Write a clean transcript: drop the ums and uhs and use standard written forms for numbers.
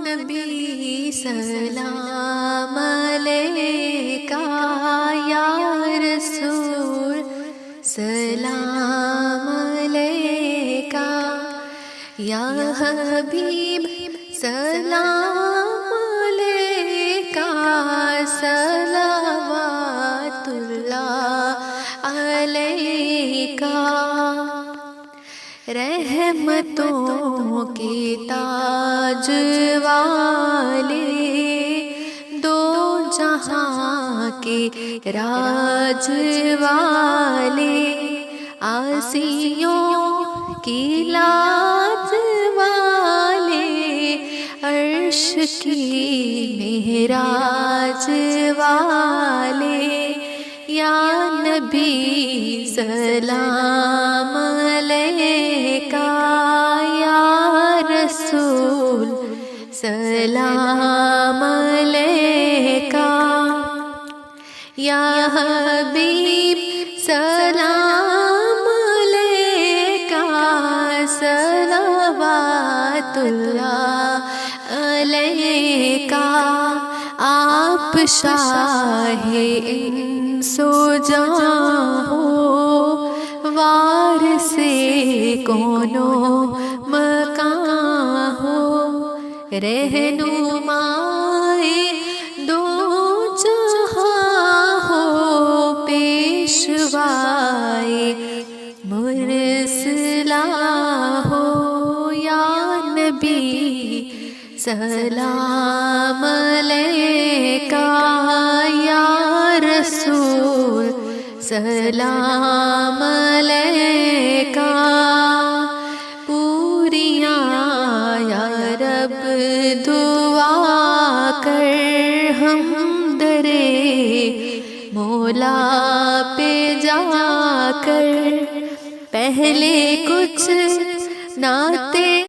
نبی سلام علیکہ یا رسول سلام علیکہ یا حبیب سلام علیکہ صلوات اللہ علیکہ رحمتوں کے تاج والے دو جہاں کے راج والے آسیوں کی لاج والے عرش کی معراج والے یا نبی سلام علیکہ یا رسول سلام علیکہ یا حبیب سلام علیکہ صلوات اللہ علیکہ آپ شاہ انس و جاں ہو وارث کون و مکان ہو رہنمائے دو جہاں ہو پیشوائے مرسلا ہو یا نبی سلام علیکہ یا رسول سلام علیکہ پوریاں یا رب دعا کر ہم درے مولا پہ جا کر پہلے کچھ نعتیں